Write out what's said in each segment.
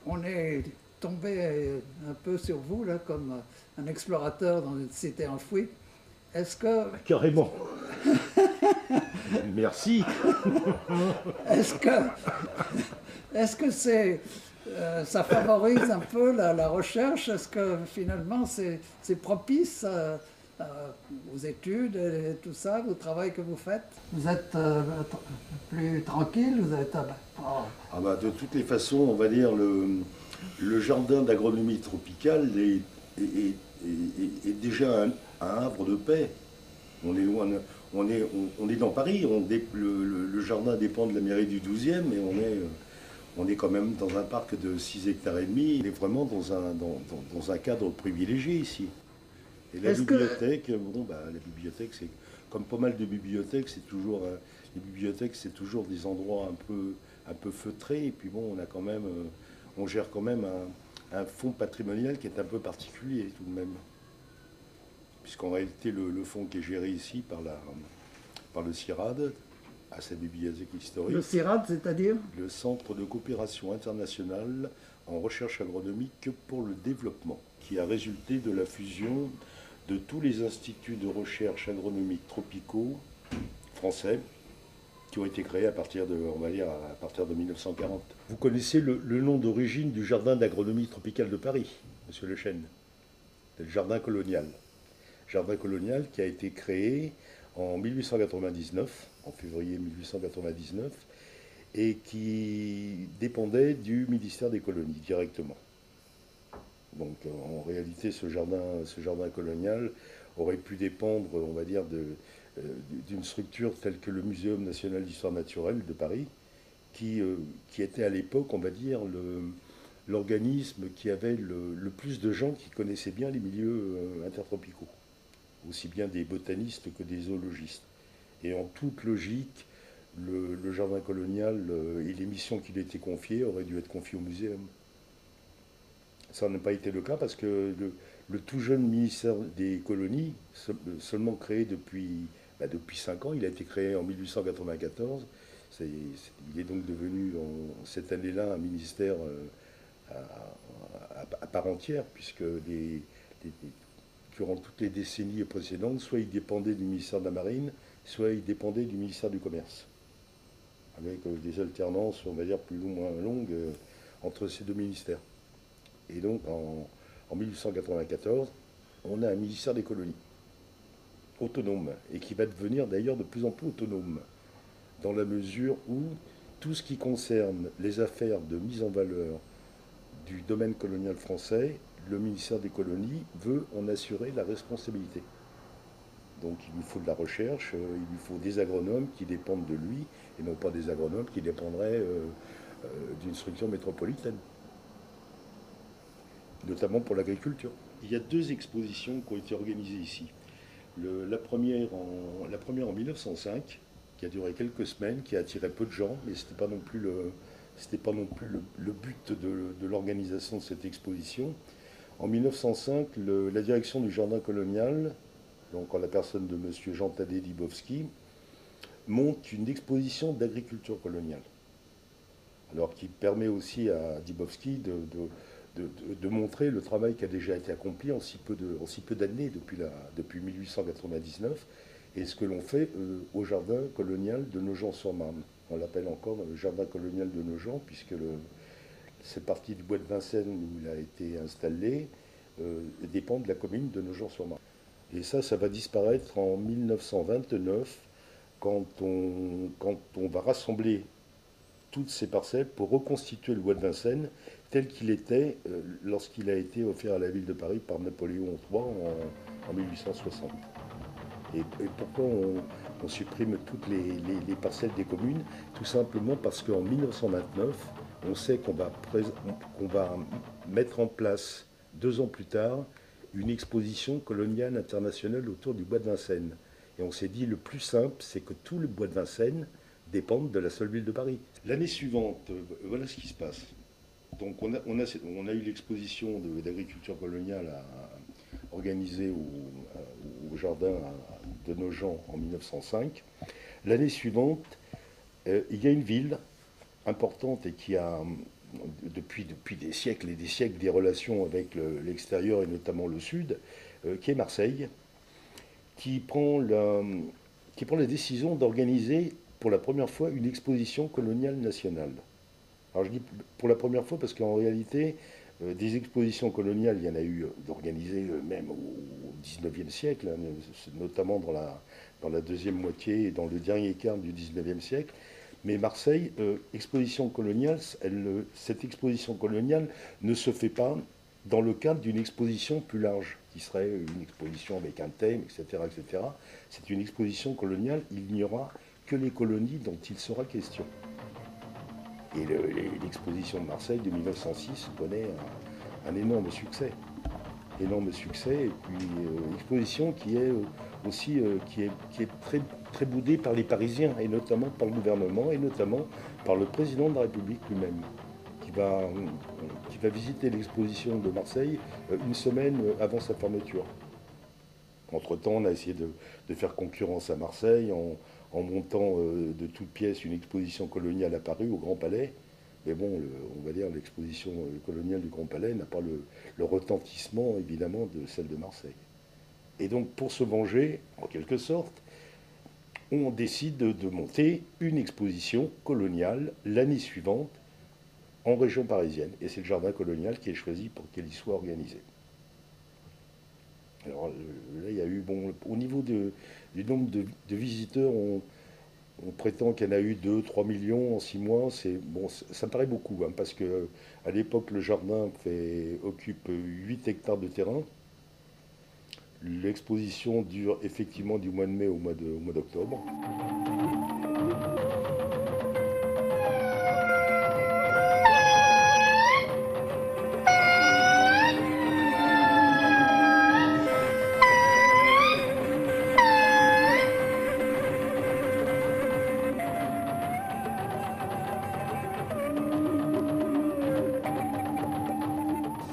on est tombé un peu sur vous, là, comme un explorateur dans une cité enfouie. Est-ce que, Carrément. Merci. est-ce que, est-ce que ça favorise un peu la recherche? Est-ce que finalement c'est propice aux études et tout ça, au travail que vous faites? Vous êtes plus tranquille, vous êtes... Ah bah, de toutes les façons, on va dire, le jardin d'agronomie tropicale est déjà un havre de paix. On est loin, on est dans Paris, le jardin dépend de la mairie du 12e, mais on est quand même dans un parc de 6 hectares et demi. On est vraiment dans un cadre privilégié ici. Et la Est-ce que, bibliothèque, bon, bah, la bibliothèque, c'est comme pas mal de bibliothèques, c'est toujours, les bibliothèques, c'est toujours des endroits un peu feutrés. Et puis bon, on a quand même, on gère quand même un fonds patrimonial qui est un peu particulier tout de même. Puisqu'en réalité, le fonds qui est géré ici par le CIRAD, à sa bibliothèque le historique, CIRAD, c'est-à-dire? le Centre de coopération internationale en recherche agronomique pour le développement, qui a résulté de la fusion de tous les instituts de recherche agronomique tropicaux français qui ont été créés à partir de, on va dire, à partir de 1940. Vous connaissez le nom d'origine du jardin d'agronomie tropicale de Paris, Monsieur Lechêne. C'est le jardin colonial. Jardin colonial qui a été créé en 1899, en février 1899, et qui dépendait du ministère des colonies directement. Donc en réalité, ce jardin colonial aurait pu dépendre, on va dire, d'une structure telle que le Muséum national d'histoire naturelle de Paris, qui était à l'époque, on va dire, l'organisme qui avait le plus de gens qui connaissaient bien les milieux intertropicaux, aussi bien des botanistes que des zoologistes. Et en toute logique, le jardin colonial et les missions qui lui étaient confiées auraient dû être confiées au muséum. Ça n'a pas été le cas parce que le tout jeune ministère des colonies, seulement créé depuis 5 ans, il a été créé en 1894. Il est donc devenu cette année-là un ministère à part entière, puisque durant toutes les décennies précédentes, soit il dépendait du ministère de la Marine, soit il dépendait du ministère du Commerce, avec des alternances, on va dire, plus ou moins longues entre ces deux ministères. Et donc, en 1894, on a un ministère des colonies, autonome, et qui va devenir d'ailleurs de plus en plus autonome, dans la mesure où tout ce qui concerne les affaires de mise en valeur du domaine colonial français, le ministère des colonies veut en assurer la responsabilité. Donc il lui faut de la recherche, il lui faut des agronomes qui dépendent de lui, et non pas des agronomes qui dépendraient d'une structure métropolitaine, notamment pour l'agriculture. Il y a 2 expositions qui ont été organisées ici. La première en 1905, qui a duré quelques semaines, qui a attiré peu de gens, mais ce n'était pas non plus le but de l'organisation de cette exposition. En 1905, la direction du jardin colonial, donc en la personne de M. Jean-Tadé Dibowski, monte une exposition d'agriculture coloniale. Alors qui permet aussi à Dibowski de montrer le travail qui a déjà été accompli en si peu d'années depuis 1899 et ce que l'on fait au jardin colonial de Nogent-sur-Marne. On l'appelle encore le jardin colonial de Nogent puisque cette partie du bois de Vincennes où il a été installé dépend de la commune de Nogent-sur-Marne. Et ça va disparaître en 1929 quand on va rassembler toutes ces parcelles pour reconstituer le bois de Vincennes tel qu'il était lorsqu'il a été offert à la ville de Paris par Napoléon III en 1860. Et pourquoi on supprime toutes les parcelles des communes? Tout simplement parce qu'en 1929, on sait qu'on va mettre en place 2 ans plus tard une exposition coloniale internationale autour du bois de Vincennes. Et on s'est dit le plus simple, c'est que tout le bois de Vincennes dépendent de la seule ville de Paris. L'année suivante, voilà ce qui se passe. Donc on a eu l'exposition d'agriculture coloniale organisée au jardin de Nogent en 1905. L'année suivante, il y a une ville importante et depuis des siècles et des siècles des relations avec l'extérieur et notamment le Sud, qui est Marseille, qui prend la décision d'organiser pour la première fois une exposition coloniale nationale. Alors je dis pour la première fois parce qu'en réalité, des expositions coloniales, il y en a eu d'organisées même au XIXe siècle, hein, notamment dans la deuxième moitié et dans le dernier quart du XIXe siècle. Mais Marseille, exposition coloniale, cette exposition coloniale ne se fait pas dans le cadre d'une exposition plus large, qui serait une exposition avec un thème, etc. etc. C'est une exposition coloniale, il n'y aura que les colonies dont il sera question. Et l'exposition de Marseille de 1906 connaît un énorme succès. Énorme succès, et puis exposition qui est aussi qui est très, très boudée par les Parisiens, et notamment par le gouvernement, et notamment par le président de la République lui-même, qui va visiter l'exposition de Marseille une semaine avant sa fermeture. Entre-temps, on a essayé de faire concurrence à Marseille en montant de toutes pièces une exposition coloniale à Paris, au Grand Palais. Mais bon, on va dire l'exposition coloniale du Grand Palais n'a pas le retentissement, évidemment, de celle de Marseille. Et donc, pour se venger, en quelque sorte, on décide de monter une exposition coloniale l'année suivante en région parisienne. Et c'est le jardin colonial qui est choisi pour qu'elle y soit organisée. Alors là, il y a eu, bon, au niveau du nombre de visiteurs, on prétend qu'il y en a eu 2-3 millions en 6 mois. Bon, ça me paraît beaucoup, hein, parce qu'à l'époque, le jardin occupe 8 hectares de terrain. L'exposition dure effectivement du mois de mai au mois d'octobre.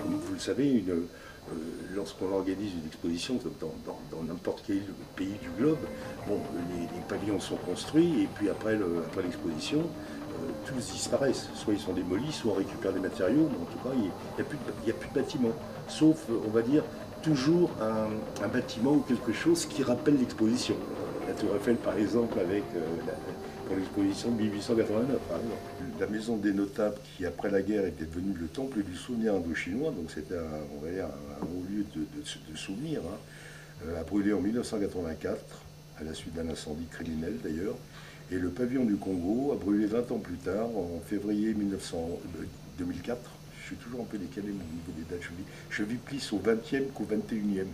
Vous le savez, lorsqu'on organise une exposition dans n'importe quel pays du globe, bon, les pavillons sont construits et puis après l'exposition, tous disparaissent. Soit ils sont démolis, soit on récupère des matériaux, mais en tout cas, il n'y a plus de bâtiment. Sauf, on va dire, toujours un bâtiment ou quelque chose qui rappelle l'exposition. La Tour Eiffel, par exemple, pour l'exposition de 1889, par exemple. La maison des notables, qui après la guerre était devenue le temple du souvenir indo-chinois, donc c'était on va dire, un haut lieu de souvenir, hein, a brûlé en 1984, à la suite d'un incendie criminel d'ailleurs. Et le pavillon du Congo a brûlé 20 ans plus tard, en février 2004. Je suis toujours un peu décalé au niveau des dates. Je vis plus au 20e qu'au 21e.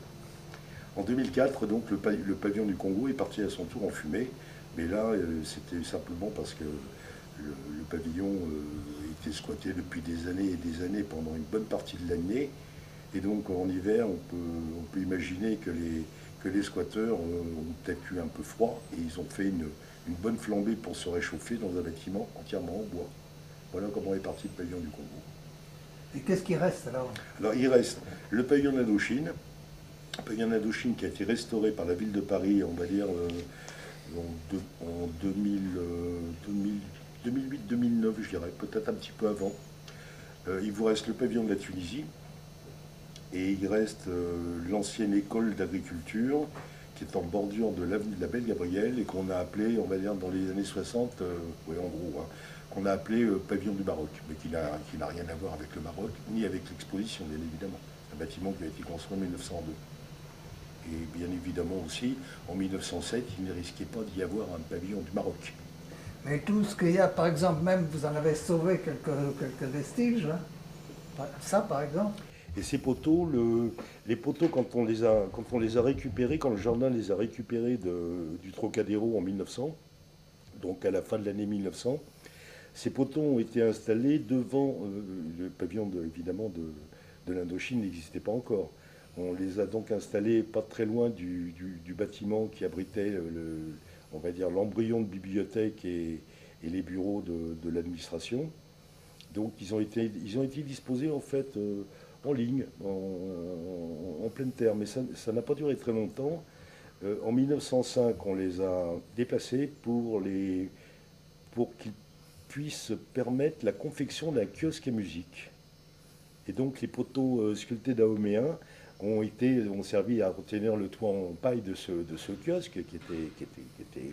En 2004, donc, le pavillon du Congo est parti à son tour en fumée. Mais là, c'était simplement parce que le pavillon était squatté depuis des années et des années pendant une bonne partie de l'année. Et donc, en hiver, on peut imaginer que les squatteurs ont peut-être eu un peu froid et ils ont fait une bonne flambée pour se réchauffer dans un bâtiment entièrement en bois. Voilà comment est parti le pavillon du Congo. Et qu'est-ce qui reste alors? Alors, il reste le pavillon d'Indochine, un pavillon d'Indochine qui a été restauré par la ville de Paris, on va dire, en 2008-2009, je dirais, peut-être un petit peu avant. Il vous reste le pavillon de la Tunisie, et il reste l'ancienne école d'agriculture, qui est en bordure de l'avenue de la Belle-Gabrielle, et qu'on a appelé, on va dire, dans les années 60, oui, en gros, hein, qu'on a appelé pavillon du Maroc, mais qui n'a rien à voir avec le Maroc, ni avec l'exposition, bien évidemment. Un bâtiment qui a été construit en 1902. Et bien évidemment aussi, en 1907, il ne risquait pas d'y avoir un pavillon du Maroc. Mais tout ce qu'il y a, par exemple, même vous en avez sauvé quelques vestiges, hein. Ça par exemple. Et ces poteaux, les poteaux, quand on les a récupérés, quand le jardin les a récupérés du Trocadéro en 1900, donc à la fin de l'année 1900, ces poteaux ont été installés devant le pavillon, évidemment, de l'Indochine n'existait pas encore. On les a donc installés pas très loin du bâtiment qui abritait, on va dire, l'embryon de bibliothèque et les bureaux de l'administration. Donc ils ont été disposés en fait en ligne, en pleine terre. Mais ça n'a pas duré très longtemps. En 1905, on les a déplacés pour puisse permettre la confection d'un kiosque et musique. Et donc les poteaux sculptés dahoméens ont servi à retenir le toit en paille de ce kiosque qui était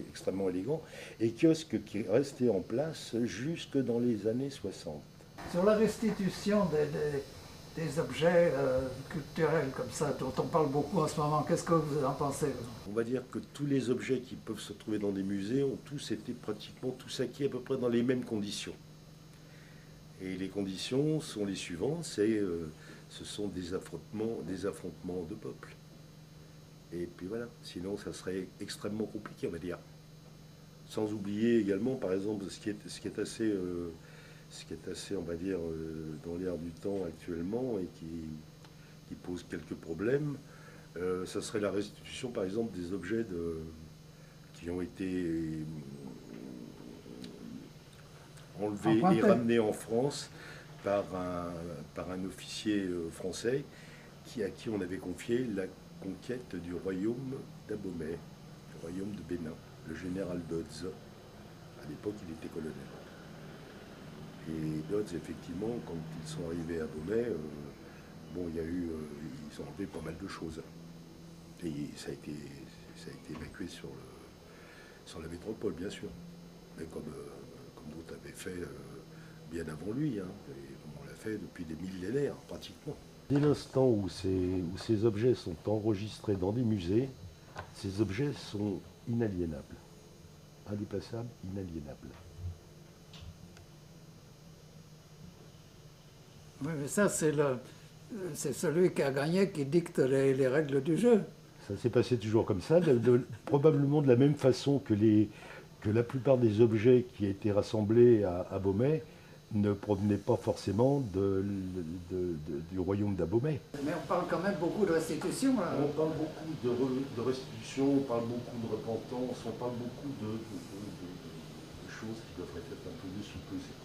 extrêmement élégant, et kiosque qui restait en place jusque dans les années 60. Sur la restitution des objets culturels comme ça, dont on parle beaucoup en ce moment, qu'est-ce que vous en pensez? On va dire que tous les objets qui peuvent se trouver dans des musées ont tous été pratiquement tous acquis à peu près dans les mêmes conditions. Et les conditions sont les suivantes, ce sont des affrontements de peuples. Et puis voilà, sinon ça serait extrêmement compliqué, on va dire. Sans oublier également, par exemple, ce qui est assez, on va dire, dans l'air du temps actuellement et qui pose quelques problèmes, ça serait la restitution, par exemple, des objets qui ont été enlevés et ramenés en France par un officier français à qui on avait confié la conquête du royaume d'Abomey, du royaume de Bénin, le général Dodds. À l'époque, il était colonel. Et Dodds, effectivement, quand ils sont arrivés à Abomey, ils ont enlevé pas mal de choses. Et ça a été évacué sur la métropole, bien sûr. Mais comme d'autres avaient fait bien avant lui, hein, et comme on l'a fait depuis des millénaires, pratiquement. Dès l'instant où ces objets sont enregistrés dans des musées, ces objets sont inaliénables, indéplaçables, inaliénables. Oui, mais ça, c'est celui qui a gagné qui dicte les règles du jeu. Ça s'est passé toujours comme ça, probablement de la même façon que la plupart des objets qui étaient rassemblés à Abomey ne provenaient pas forcément du royaume d'Abomey. Mais on parle quand même beaucoup de restitution. Là. On parle beaucoup de restitution, on parle beaucoup de repentance, on parle beaucoup de choses qui doivent être un peu mieux sous-pesées.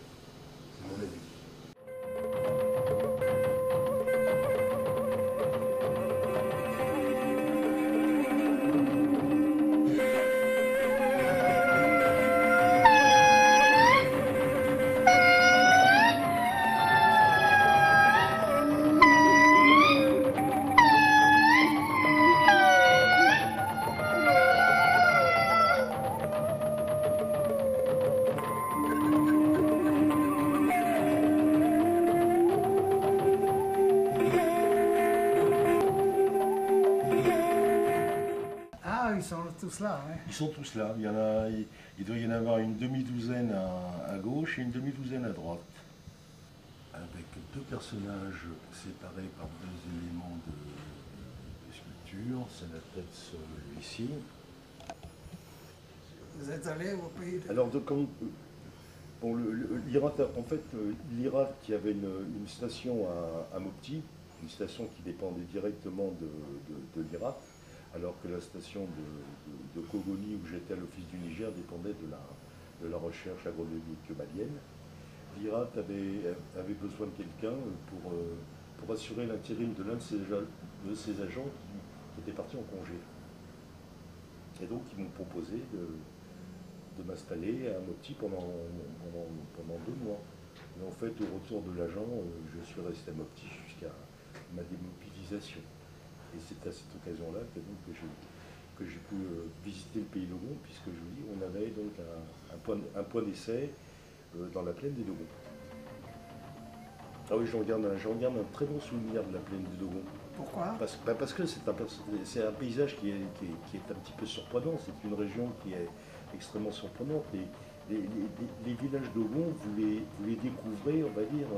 C'est mon avis. Ils sont tous là. Hein. Ils sont tous là. Il doit y en avoir une demi-douzaine à gauche et une demi-douzaine à droite. Avec deux personnages séparés par deux éléments de sculpture. C'est la tête celui-ci. Vous êtes allé au pays de... Alors, l'IRAT, en fait, l'IRAT qui avait une station à Mopti, une station qui dépendait directement de l'IRAT, alors que la station de Kogoni, où j'étais à l'Office du Niger, dépendait de la recherche agronomique malienne. L'IRAT avait besoin de quelqu'un pour assurer l'intérim de l'un de ses agents qui était parti en congé. Et donc ils m'ont proposé de m'installer à Mopti pendant 2 mois. Mais en fait, au retour de l'agent, je suis resté à Mopti jusqu'à ma démobilisation. Et c'est à cette occasion-là que j'ai pu visiter le pays Dogon, puisque je vous dis, on avait donc un point d'essai dans la plaine des Dogons. Ah oui, j'en garde un très bon souvenir de la plaine des Dogons. Pourquoi? Parce que c'est un paysage qui est un petit peu surprenant. C'est une région qui est extrêmement surprenante. Les villages Dogon, vous les découvrez, on va dire,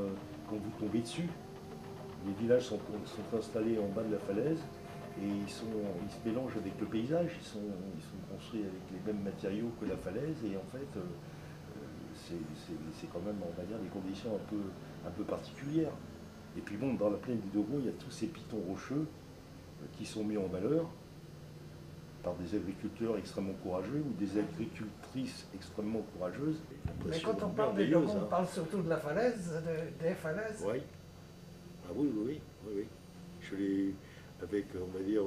quand vous tombez dessus. Les villages sont installés en bas de la falaise et ils se mélangent avec le paysage. Ils sont construits avec les mêmes matériaux que la falaise et en fait, c'est quand même, on va dire, des conditions un peu particulières. Et puis bon, dans la plaine du Dogon, il y a tous ces pitons rocheux qui sont mis en valeur par des agriculteurs extrêmement courageux ou des agricultrices extrêmement courageuses. Mais quand on parle des Dogons, on parle surtout de la falaise, des falaises. Oui. Ah oui. Je l'ai, avec, on va dire,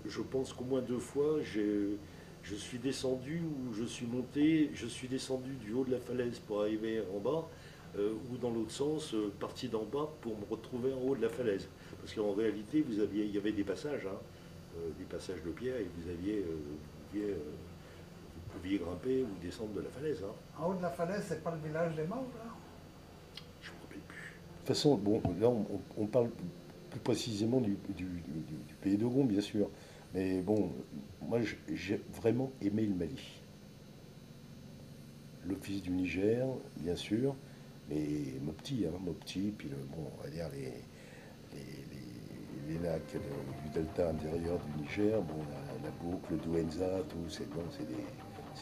je pense qu'au moins 2 fois, je suis descendu ou je suis monté, je suis descendu du haut de la falaise pour arriver en bas, ou dans l'autre sens, parti d'en bas pour me retrouver en haut de la falaise. Parce qu'en réalité, il y avait des passages, hein, des passages de pierre, et vous pouviez grimper ou descendre de la falaise. Hein. En haut de la falaise, c'est pas le village des morts, là? Je ne me rappelle plus. De toute façon, bon, là, on parle plus précisément du pays de Gon, bien sûr. Mais bon, moi, j'ai vraiment aimé le Mali. L'office du Niger, bien sûr, mais Mopti, puis bon, on va dire les lacs du delta intérieur du Niger, bon, la boucle, le Douenza, tout, c'est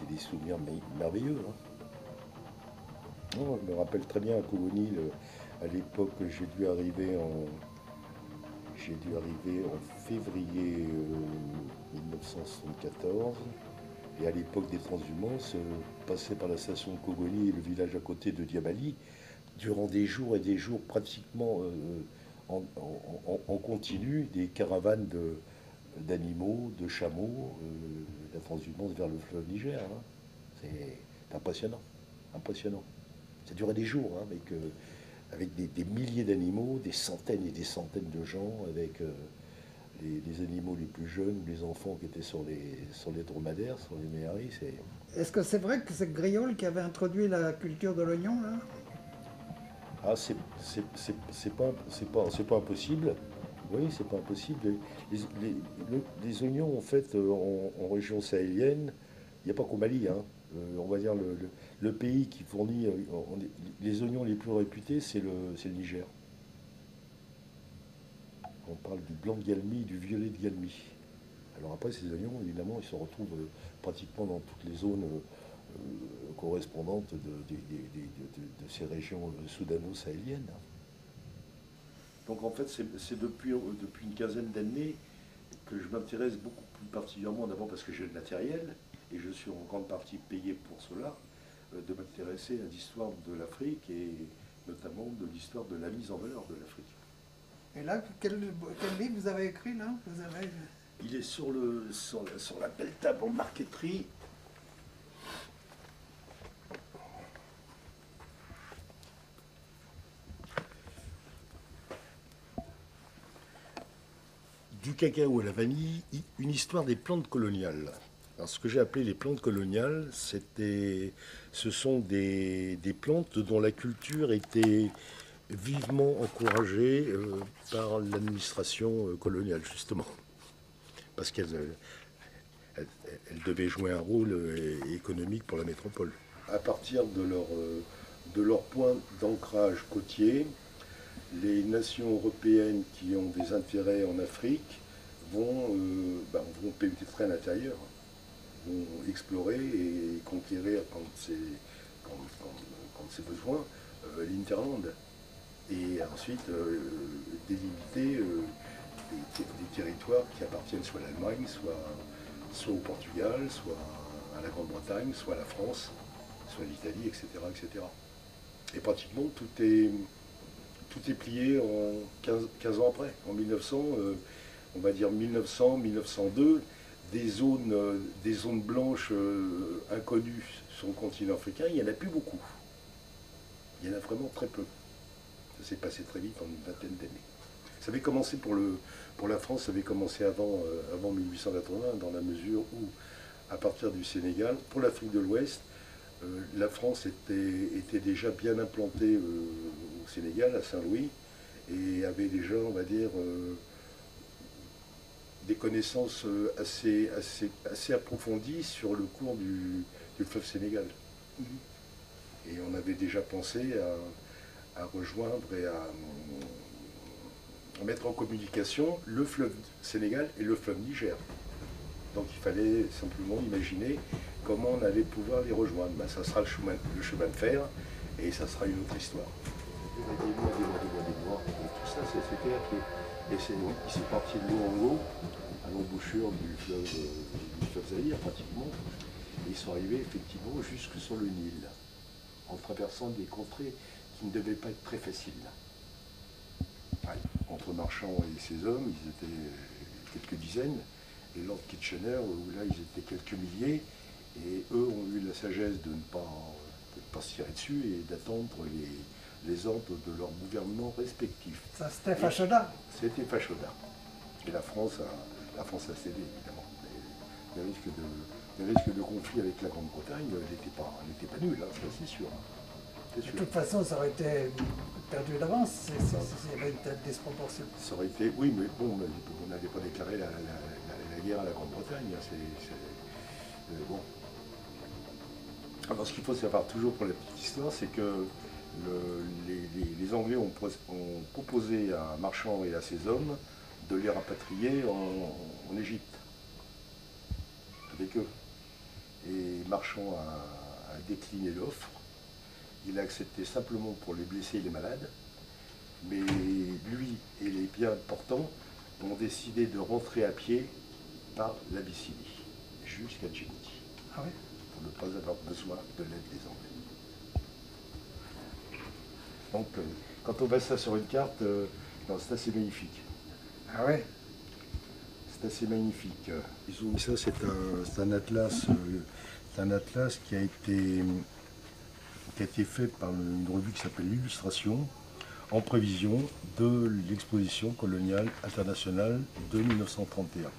des souvenirs merveilleux. Hein. Non, je me rappelle très bien à Cogoni, à l'époque, j'ai dû arriver en février 1974. Et à l'époque des transhumances, passer par la station de Cogoni et le village à côté de Diamali, durant des jours et des jours pratiquement en continu, des caravanes d'animaux, de chameaux, la transhumance vers le fleuve Niger. Hein. C'est impressionnant, impressionnant. Ça durait des jours, hein, avec des milliers d'animaux, des centaines et des centaines de gens, avec les animaux les plus jeunes, les enfants qui étaient sur les dromadaires, sur les méharis. Est-ce que c'est vrai que c'est Griol qui avait introduit la culture de l'oignon, là? Ah, c'est pas impossible. Oui, c'est pas impossible. Les oignons, en fait, en région sahélienne, il n'y a pas qu'au Mali, hein. On va dire le pays qui fournit les oignons les plus réputés, c'est le Niger. On parle du blanc de Galmi, du violet de Galmi. Alors après, ces oignons, évidemment, ils se retrouvent pratiquement dans toutes les zones correspondantes de ces régions soudano-sahéliennes. Donc en fait, c'est depuis une quinzaine d'années que je m'intéresse beaucoup plus particulièrement, d'abord parce que j'ai le matériel, et je suis en grande partie payé pour cela, de m'intéresser à l'histoire de l'Afrique et notamment de l'histoire de la mise en valeur de l'Afrique. Et là, quel livre vous avez écrit, là? Il est sur la belle table en marqueterie. Du cacao à la vanille, une histoire des plantes coloniales. Alors, ce que j'ai appelé les plantes coloniales, ce sont des plantes dont la culture était vivement encouragée par l'administration coloniale, justement. Parce qu'elles devaient jouer un rôle économique pour la métropole. À partir de leur point d'ancrage côtier, les nations européennes qui ont des intérêts en Afrique vont pénétrer à l'intérieur, vont explorer et conquérir quand c'est besoin l'Hinterland. Et ensuite délimiter des territoires qui appartiennent soit à l'Allemagne, soit au Portugal, soit à la Grande-Bretagne, soit à la France, soit à l'Italie, etc., etc. Et pratiquement tout est plié en 15 ans après. En 1900, on va dire 1900, 1902, des zones blanches inconnues sur le continent africain, il n'y en a plus beaucoup. Il y en a vraiment très peu. Ça s'est passé très vite en une vingtaine d'années. Ça avait commencé pour la France, ça avait commencé avant 1880, dans la mesure où, à partir du Sénégal, pour l'Afrique de l'Ouest, la France était déjà bien implantée au Sénégal, à Saint-Louis, et avait déjà, on va dire, des connaissances assez approfondies sur le cours du fleuve Sénégal. Et on avait déjà pensé à rejoindre et à mettre en communication le fleuve Sénégal et le fleuve Niger. Donc il fallait simplement imaginer comment on allait pouvoir les rejoindre. Ben, ça sera le chemin de fer et ça sera une autre histoire. Des mois. Et tout ça, c'était et c'est lui qui s'est parti de Luango à l'embouchure du fleuve Zaïre pratiquement. Et ils sont arrivés effectivement jusque sur le Nil, en traversant des contrées qui ne devaient pas être très faciles. Ouais. Entre Marchand et ses hommes, ils étaient quelques dizaines, les Lord Kitchener, où là ils étaient quelques milliers, et eux ont eu la sagesse de ne pas se tirer dessus et d'attendre les ordres de leurs gouvernements respectifs. Ça, c'était Fachoda. C'était Fachoda. Et la France a cédé, évidemment. Les risques de conflit avec la Grande-Bretagne n'étaient pas nuls, hein, ça c'est sûr. De toute façon, ça aurait été perdu d'avance s'il y avait une telle disproportion. Ça aurait été, oui, mais bon, on n'avait pas déclaré la guerre à la Grande-Bretagne. Bon. Alors, ce qu'il faut savoir toujours pour la petite histoire, c'est que les Anglais ont proposé à Marchand et à ses hommes de les rapatrier en Égypte, avec eux. Et Marchand a décliné l'offre. Il a accepté simplement pour les blessés et les malades, mais lui et les biens portants ont décidé de rentrer à pied par l'Abyssinie, jusqu'à Djibouti, Ah oui. pour ne pas avoir besoin de l'aide des Anglais. Donc, quand on voit ça sur une carte, c'est assez magnifique. Ah oui. C'est assez magnifique. Ça, c'est un atlas qui a été fait par une revue qui s'appelle l'Illustration, en prévision de l'exposition coloniale internationale de 1931.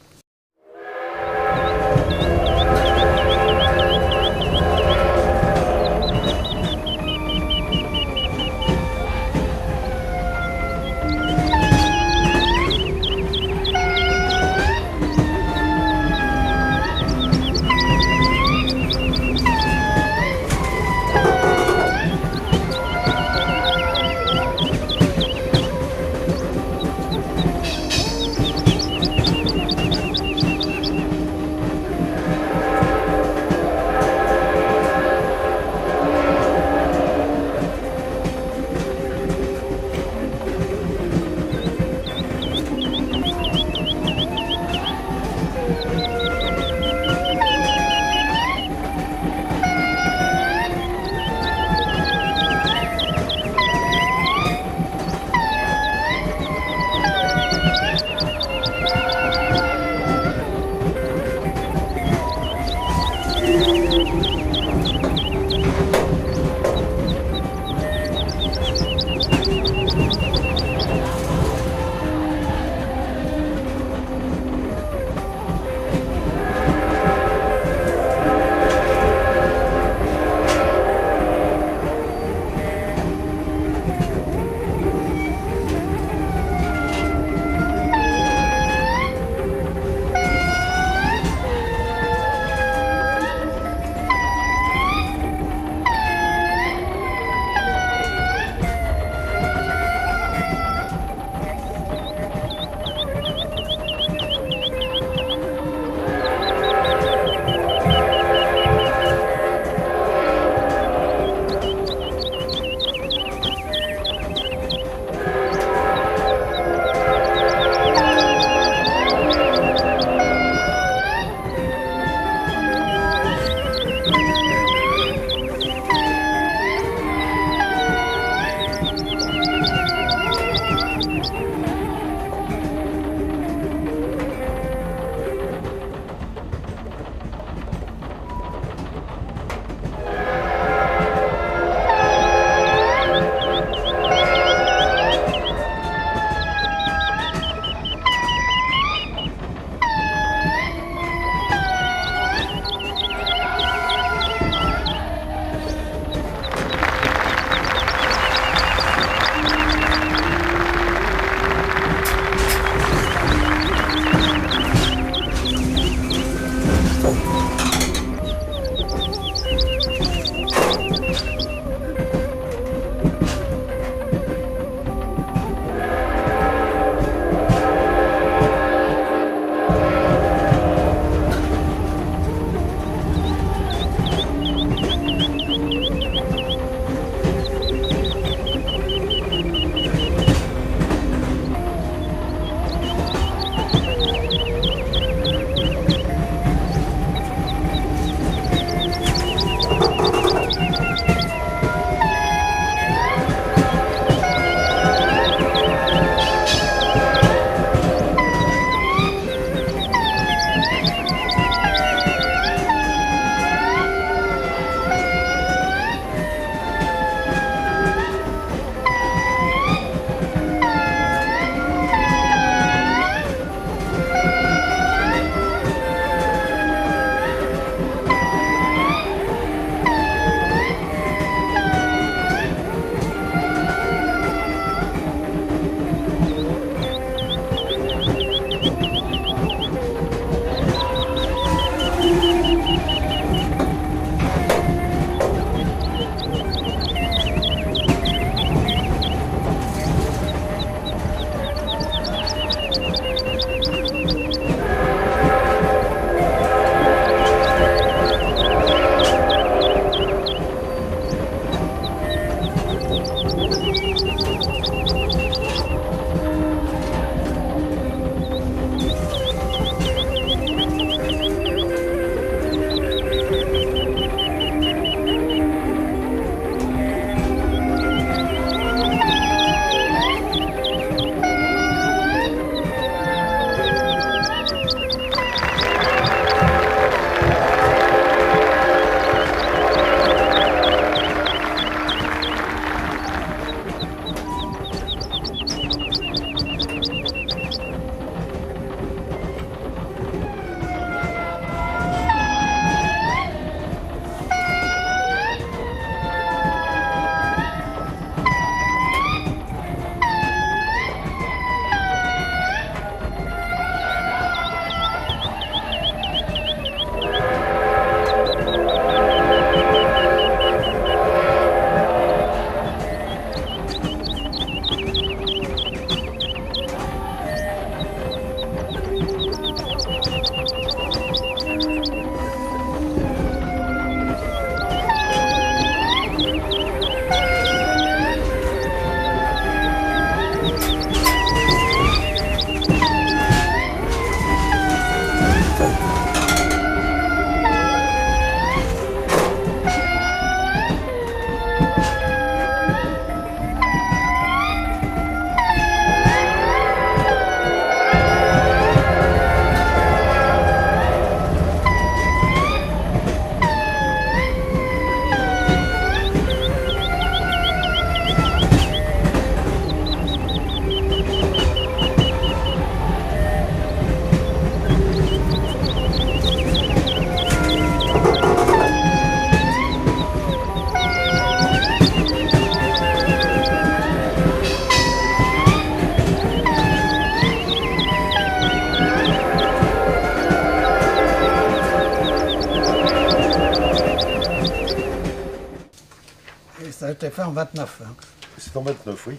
fait en 29. Hein. C'est en 29, oui.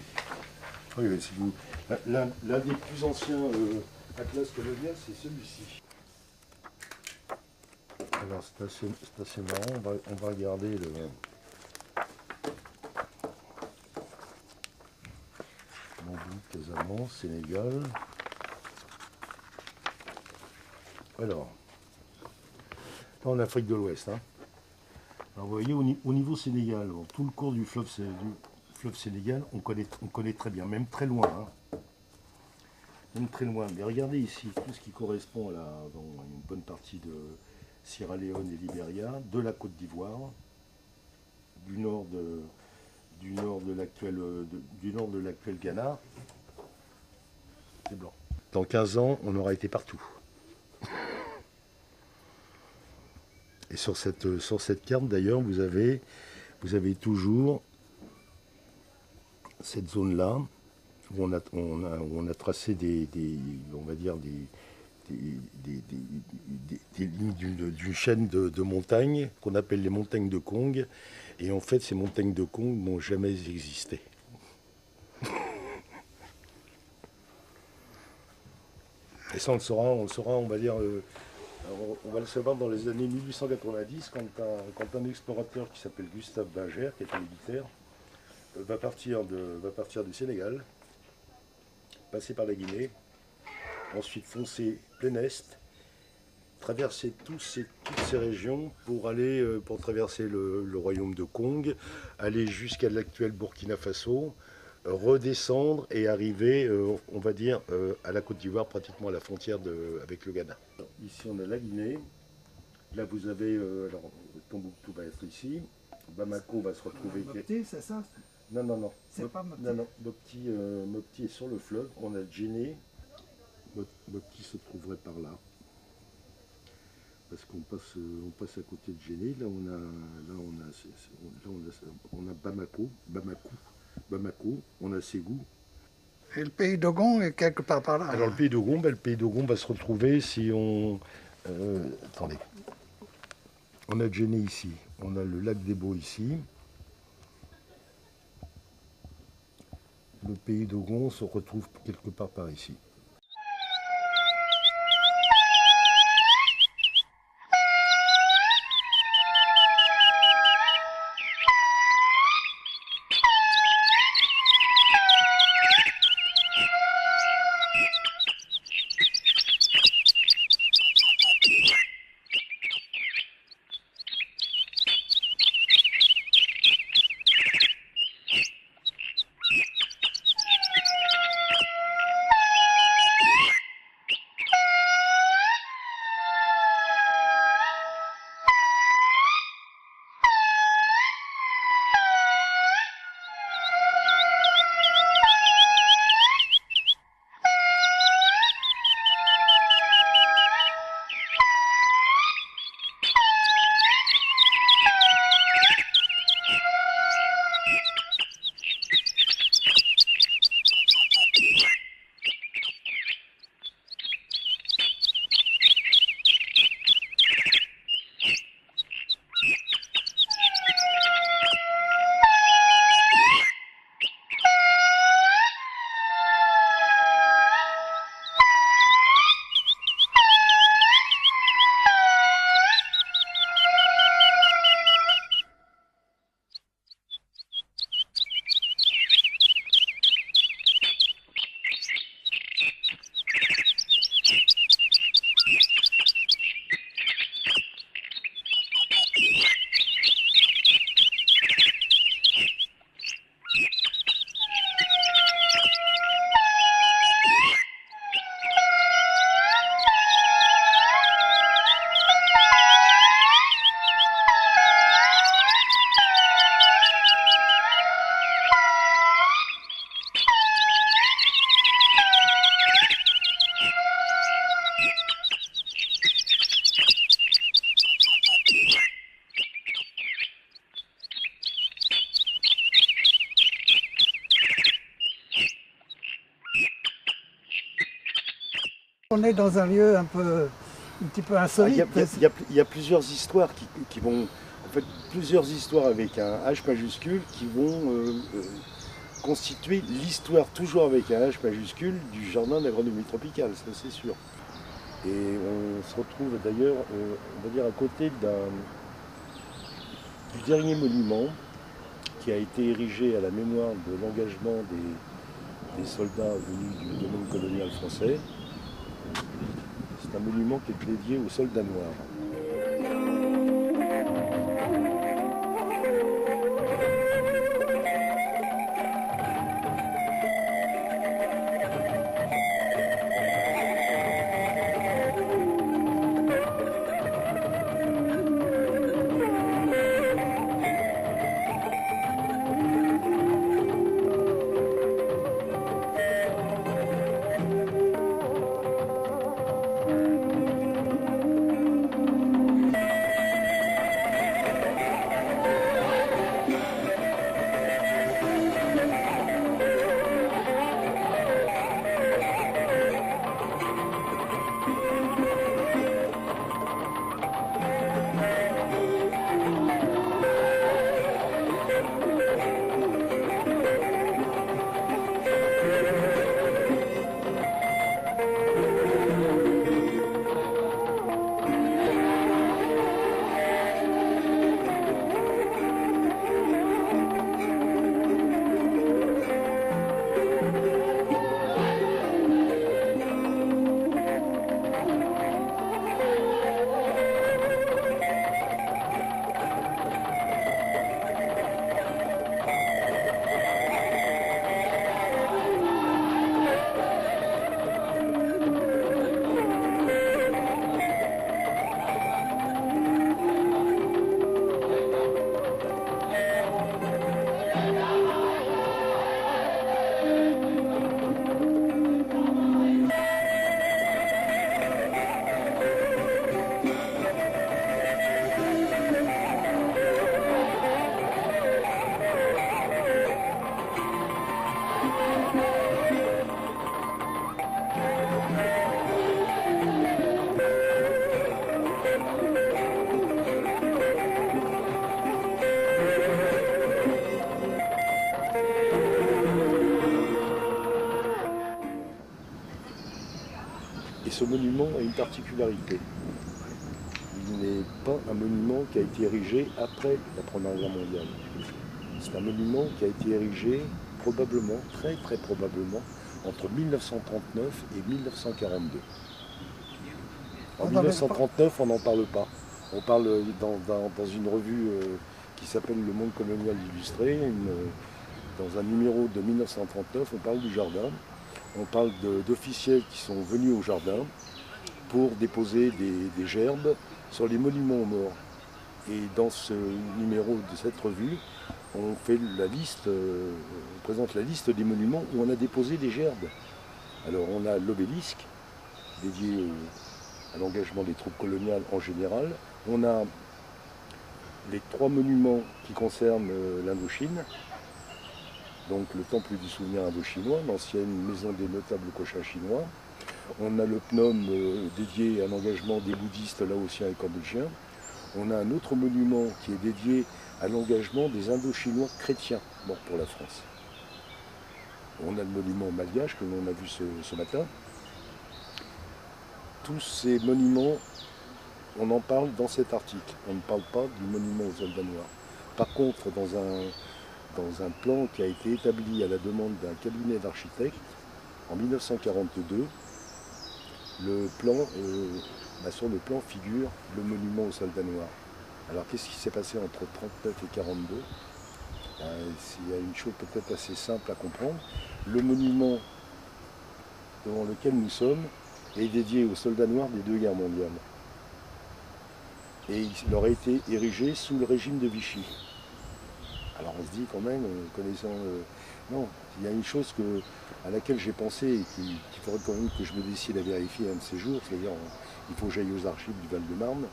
Oui, oui, si vous... L'un des plus anciens atlas coloniales, c'est celui-ci. Alors c'est assez marrant, on va regarder le... Bambou, Casamance, Sénégal. Alors, là en Afrique de l'Ouest. Hein. Alors vous voyez, au niveau Sénégal, tout le cours du fleuve Sénégal, on connaît très bien, même très loin. Hein. Même très loin. Mais regardez ici, tout ce qui correspond à une bonne partie de Sierra Leone et Libéria, de la Côte d'Ivoire, du nord de l'actuel Ghana, c'est blanc. Dans 15 ans, on aura été partout. Et sur cette carte d'ailleurs, vous avez toujours cette zone-là où on a tracé on va dire des lignes d'une chaîne de montagnes qu'on appelle les montagnes de Kong. Et en fait, ces montagnes de Kong n'ont jamais existé. Et ça, on le saura, on va dire, on va le savoir dans les années 1890, quand un explorateur qui s'appelle Gustave Binger, qui était militaire, va partir du Sénégal, passer par la Guinée, ensuite foncer plein est, traverser toutes ces régions pour traverser le royaume de Kong, aller jusqu'à l'actuel Burkina Faso, redescendre et arriver, on va dire, à la Côte d'Ivoire, pratiquement à la frontière avec le Ghana. Ici, on a la Guinée. Là, vous avez, alors, Tombouctou va être ici. Bamako va se retrouver... Mopti, c'est ça? Non, non, non. C'est pas Mopti. Non, non. Mopti est sur le fleuve. On a Djenné. Mopti se trouverait par là. Parce qu'on passe à côté de Djenné. Là, on a Bamako, on a Ségou. Et le pays d'Ogon est quelque part par là. Alors le pays d'Ogon va se retrouver si on... attendez. On a Djenné ici, on a le lac des Beaux ici. Le pays d'Ogon se retrouve quelque part par ici. On est dans un lieu un petit peu insolite. Il y a plusieurs histoires qui vont en fait plusieurs histoires avec un H majuscule qui vont constituer l'histoire, toujours avec un H majuscule, du jardin d'agronomie tropicale, ça c'est sûr. Et on se retrouve d'ailleurs, on va dire, à côté du dernier monument qui a été érigé à la mémoire de l'engagement des soldats venus du domaine colonial français. C'est un monument qui est dédié aux soldats noirs. Et ce monument a une particularité. Il n'est pas un monument qui a été érigé après la Première Guerre mondiale. C'est un monument qui a été érigé probablement, très très probablement, entre 1939 et 1942. En 1939, on n'en parle pas. On parle dans une revue qui s'appelle Le Monde colonial illustré, dans un numéro de 1939, on parle du jardin. On parle d'officiels qui sont venus au jardin pour déposer des gerbes sur les monuments aux morts. Et dans ce numéro de cette revue, on fait la liste, on présente la liste des monuments où on a déposé des gerbes. Alors on a l'obélisque, dédié à l'engagement des troupes coloniales en général. On a les 3 monuments qui concernent l'Indochine. Donc le temple du souvenir indo-chinois, l'ancienne maison des notables cochins chinois. On a le Phnom dédié à l'engagement des bouddhistes laotiens et cambodgiens. On a un autre monument qui est dédié à l'engagement des Indo-Chinois chrétiens morts pour la France. On a le monument malgache que l'on a vu ce matin. Tous ces monuments, on en parle dans cet article. On ne parle pas du monument aux soldats noirs. Par contre, dans un plan qui a été établi à la demande d'un cabinet d'architectes en 1942, sur le plan figure le monument aux soldats noirs. Alors qu'est-ce qui s'est passé entre 1939 et 1942 Il y a une chose peut-être assez simple à comprendre. Le monument devant lequel nous sommes est dédié aux soldats noirs des 2 guerres mondiales. Et il aurait été érigé sous le régime de Vichy. Alors on se dit quand même, connaissant... non, il y a une chose à laquelle j'ai pensé et qu'il faudrait quand même que je me décide à vérifier un de ces jours, c'est-à-dire il faut que j'aille aux archives du Val-de-Marne,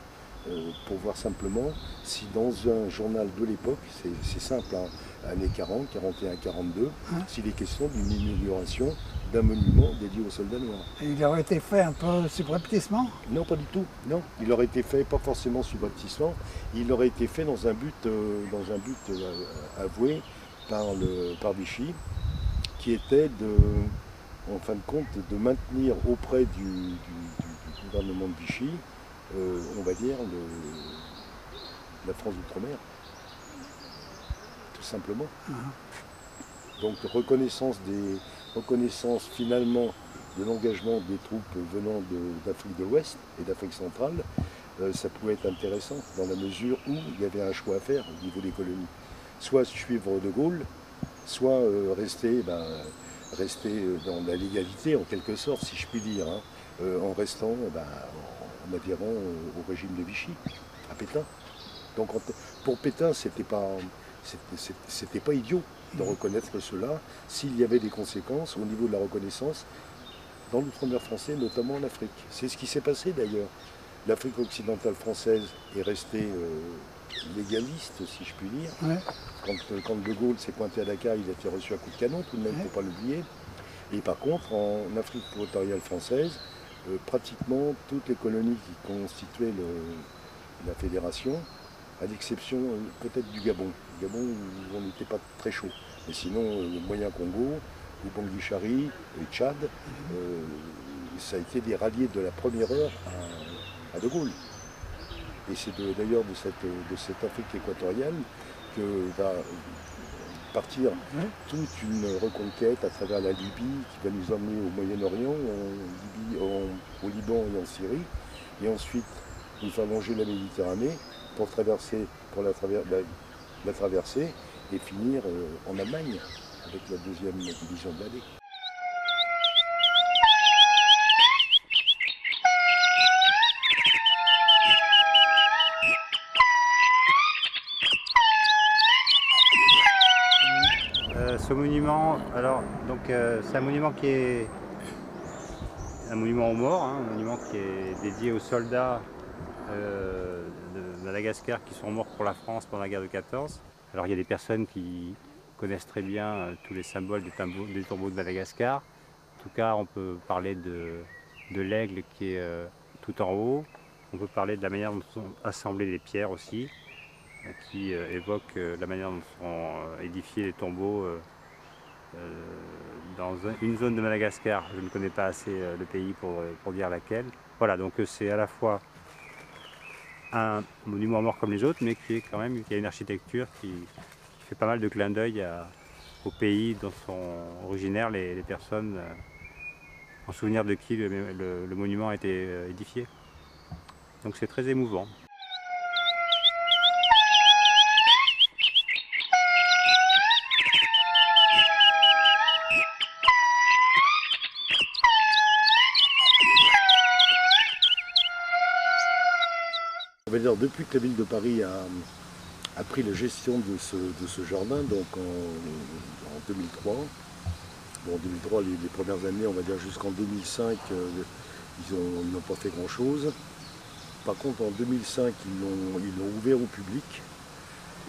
pour voir simplement si dans un journal de l'époque, c'est simple, hein, années 40, 41, 42, s'il est question d'une inauguration d'un monument dédié aux soldats noirs. Et il aurait été fait un peu subrepticement? Non, pas du tout. Non, il aurait été fait pas forcément subrepticement. Il aurait été fait dans un but avoué par Vichy, qui était en fin de compte, de maintenir auprès du gouvernement de Vichy, on va dire, la France d'outre-mer, tout simplement. Donc reconnaissance finalement de l'engagement des troupes venant d'Afrique de l'Ouest et d'Afrique centrale, ça pouvait être intéressant dans la mesure où il y avait un choix à faire au niveau des colonies. Soit suivre De Gaulle, soit rester dans la légalité en quelque sorte, si je puis dire, hein, en restant en adhérant au régime de Vichy, à Pétain. Donc pour Pétain, c'était pas idiot de reconnaître cela s'il y avait des conséquences au niveau de la reconnaissance dans l'outre-mer français, notamment en Afrique. C'est ce qui s'est passé d'ailleurs. L'Afrique occidentale française est restée légaliste, si je puis dire. Ouais. Quand De Gaulle s'est pointé à Dakar, il a été reçu à coups de canon, tout de même, il ne faut pas l'oublier. Et par contre, en Afrique équatoriale française, pratiquement toutes les colonies qui constituaient la fédération, à l'exception peut-être du Gabon. Le Gabon, où on n'était pas très chaud. Mais sinon, le Moyen Congo, le Bangui-Chari, le Tchad, ça a été des ralliés de la première heure à De Gaulle. Et c'est d'ailleurs de cette Afrique équatoriale que va partir toute une reconquête à travers la Libye qui va nous emmener au Moyen-Orient, au Liban et en Syrie. Et ensuite, nous faire longer la Méditerranée pour la traverser et finir en Allemagne avec la deuxième division de l'année. Ce monument, alors donc c'est un monument qui est un monument aux morts, hein, un monument qui est dédié aux soldats de Madagascar qui sont morts pour la France pendant la guerre de 14. Alors il y a des personnes qui connaissent très bien tous les symboles des tombeaux de Madagascar. En tout cas, on peut parler de l'aigle qui est tout en haut. On peut parler de la manière dont sont assemblées les pierres aussi, qui évoque la manière dont sont édifiés les tombeaux dans une zone de Madagascar. Je ne connais pas assez le pays pour dire laquelle. Voilà, donc c'est à la fois un monument mort comme les autres, mais qui a une architecture qui fait pas mal de clins d'œil au pays dont sont originaires les personnes en souvenir de qui le monument a été édifié. Donc c'est très émouvant. On va dire, depuis que la ville de Paris a pris la gestion de ce jardin, donc en 2003, bon, en 2003, les premières années, on va dire jusqu'en 2005, ils n'ont pas fait grand-chose. Par contre, en 2005, ils l'ont ouvert au public.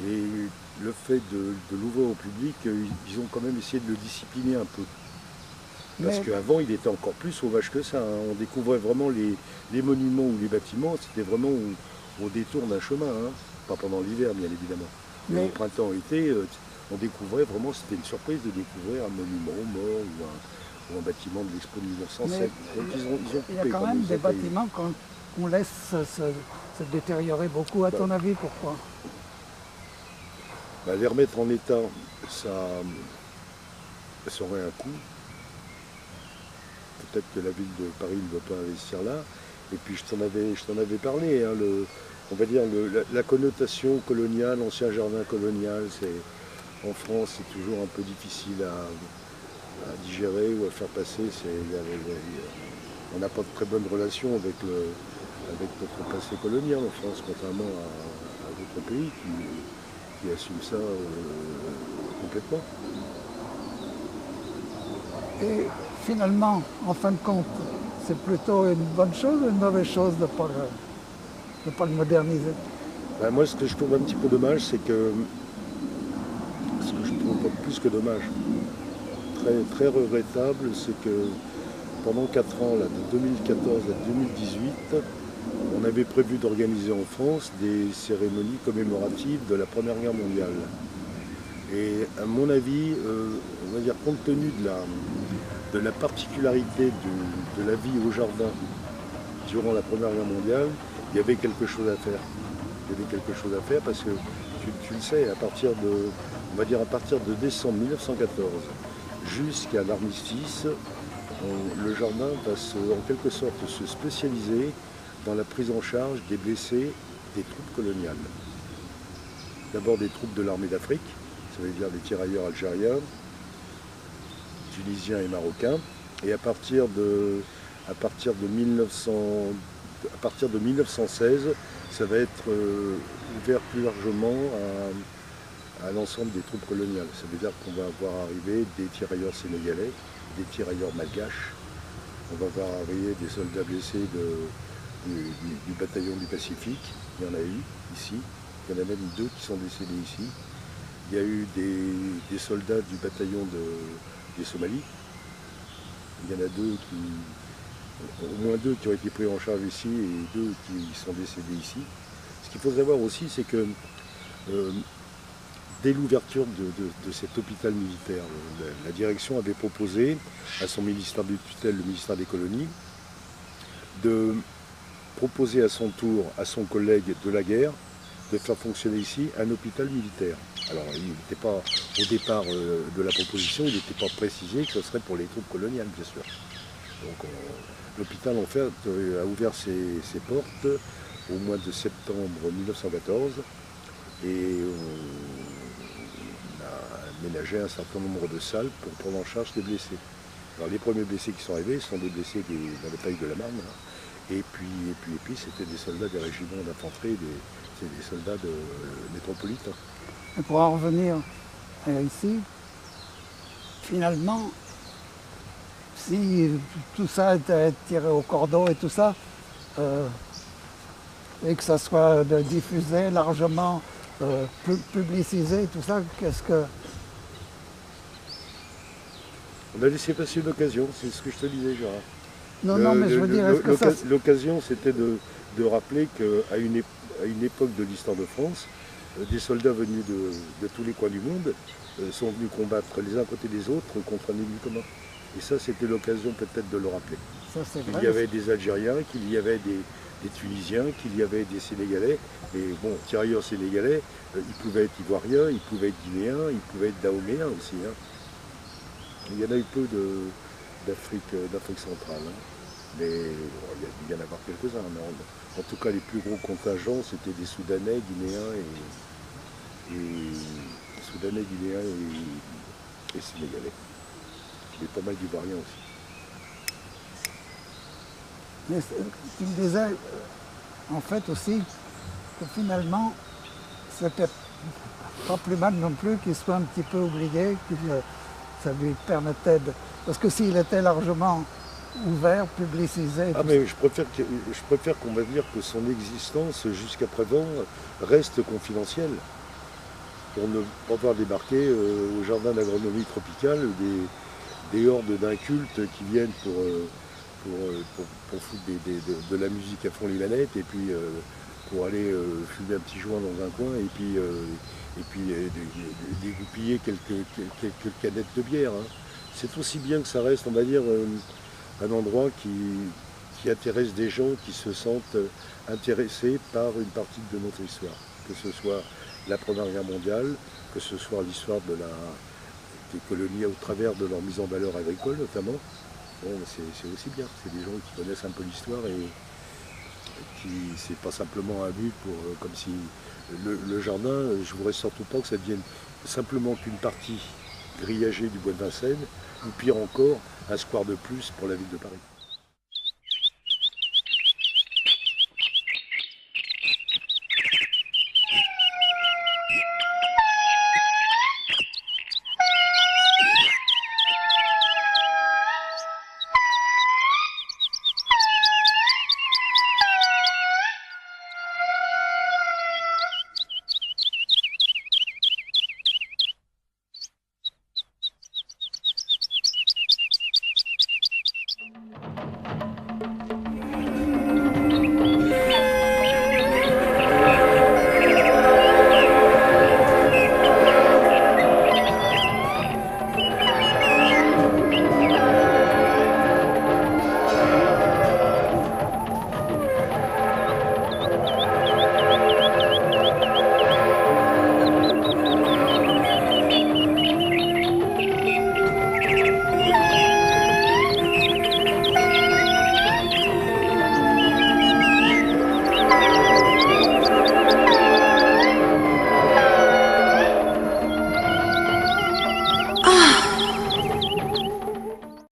Et le fait de l'ouvrir au public, ils ont quand même essayé de le discipliner un peu. Parce qu'avant, il était encore plus sauvage que ça, hein. On découvrait vraiment les monuments ou les bâtiments, c'était vraiment au détour d'un chemin, hein. Pas pendant l'hiver, bien évidemment. Mais au printemps-été, on découvrait vraiment, c'était une surprise de découvrir un monument aux morts ou un bâtiment de l'Expo 1907. Donc il y a quand même des bâtiments qu'on laisse se détériorer beaucoup. À ton avis, pourquoi? Les remettre en état, ça aurait un coût. Peut-être que la ville de Paris ne doit pas investir là. Et puis je t'en avais parlé, hein, on va dire la connotation coloniale, ancien jardin colonial, en France c'est toujours un peu difficile à digérer ou à faire passer. On n'a pas de très bonnes relations avec notre passé colonial en France, contrairement à d'autres pays qui assument ça complètement. Et finalement, en fin de compte, c'est plutôt une bonne chose ou une mauvaise chose de ne pas ne pas le moderniser? Ben, moi, ce que je trouve un petit peu dommage, c'est que, ce que je trouve pas plus que dommage, très, très regrettable, c'est que pendant 4 ans, là, de 2014 à 2018, on avait prévu d'organiser en France des cérémonies commémoratives de la Première Guerre mondiale. Et à mon avis, on va dire compte tenu de la particularité de la vie au jardin durant la Première Guerre mondiale, il y avait quelque chose à faire. Il y avait quelque chose à faire parce que tu le sais, on va dire à partir de décembre 1914 jusqu'à l'armistice, le jardin va en quelque sorte se spécialiser dans la prise en charge des blessés des troupes coloniales. D'abord des troupes de l'armée d'Afrique, ça veut dire des tirailleurs algériens, tunisiens et marocains. Et à partir de 1916, ça va être ouvert plus largement à l'ensemble des troupes coloniales. Ça veut dire qu'on va voir arriver des tirailleurs sénégalais, des tirailleurs malgaches. On va voir arriver des soldats blessés du bataillon du Pacifique. Il y en a eu ici. Il y en a même 2 qui sont décédés ici. Il y a eu des soldats du bataillon des Somalis. Il y en a au moins 2 qui ont été pris en charge ici et 2 qui sont décédés ici. Ce qu'il faut savoir aussi, c'est que dès l'ouverture de cet hôpital militaire, la direction avait proposé à son ministère de tutelle, le ministère des colonies, de proposer à son tour à son collègue de la guerre de faire fonctionner ici un hôpital militaire. Alors il n'était pas, au départ de la proposition, il n'était pas précisé que ce serait pour les troupes coloniales, bien sûr. Donc l'hôpital en fait a ouvert ses portes au mois de septembre 1914 et on a aménagé un certain nombre de salles pour prendre en charge les blessés. Alors les premiers blessés qui sont arrivés sont des blessés de la bataille de la Marne, et puis c'était des soldats des régiments d'infanterie, des soldats métropolitains. Et pour en revenir ici, finalement, si tout ça était tiré au cordeau et tout ça, et que ça soit diffusé largement, publicisé, tout ça, qu'est-ce que... On a laissé passer une occasion, c'est ce que je te disais, Gérard. Non, mais je veux dire, est-ce que ça... L'occasion, c'était de rappeler qu'à une époque de l'histoire de France, des soldats venus de tous les coins du monde sont venus combattre les uns à côté des autres contre un ennemi commun. Et ça, c'était l'occasion peut-être de le rappeler. Il y avait des Algériens, qu'il y avait des Tunisiens, qu'il y avait des Sénégalais. Et bon, tirailleurs sénégalais, ils pouvaient être ivoiriens, ils pouvaient être guinéens, ils pouvaient être dahoméens aussi. Hein. Il y en a eu peu d'Afrique centrale. Hein. Mais bon, il y a dû y en avoir quelques-uns. En tout cas, les plus gros contingents, c'était des Soudanais, Guinéens et Sénégalais. Il y a pas mal d'Ivoiriens aussi. Mais tu me disais, en fait aussi, que finalement, c'était pas plus mal non plus qu'il soit un petit peu oublié, que ça lui permettait de... Parce que s'il était largement ouvert, publicisé... Ah mais je préfère qu'on va dire que son existence jusqu'à présent reste confidentielle. Pour ne pas voir débarquer au jardin d'agronomie tropicale des hordes d'incultes qui viennent pour foutre de la musique à fond les manettes et puis pour aller fumer un petit joint dans un coin et puis dégoupiller quelques canettes de bière. Hein. C'est aussi bien que ça reste, on va dire, un endroit qui intéresse des gens qui se sentent intéressés par une partie de notre histoire, que ce soit la Première Guerre mondiale, que ce soit l'histoire des colonies au travers de leur mise en valeur agricole notamment. Bon, c'est aussi bien, c'est des gens qui connaissent un peu l'histoire et qui c'est pas simplement un but pour comme si le jardin, je voudrais surtout pas que ça devienne simplement qu'une partie grillagée du bois de Vincennes, ou pire encore, un square de plus pour la ville de Paris.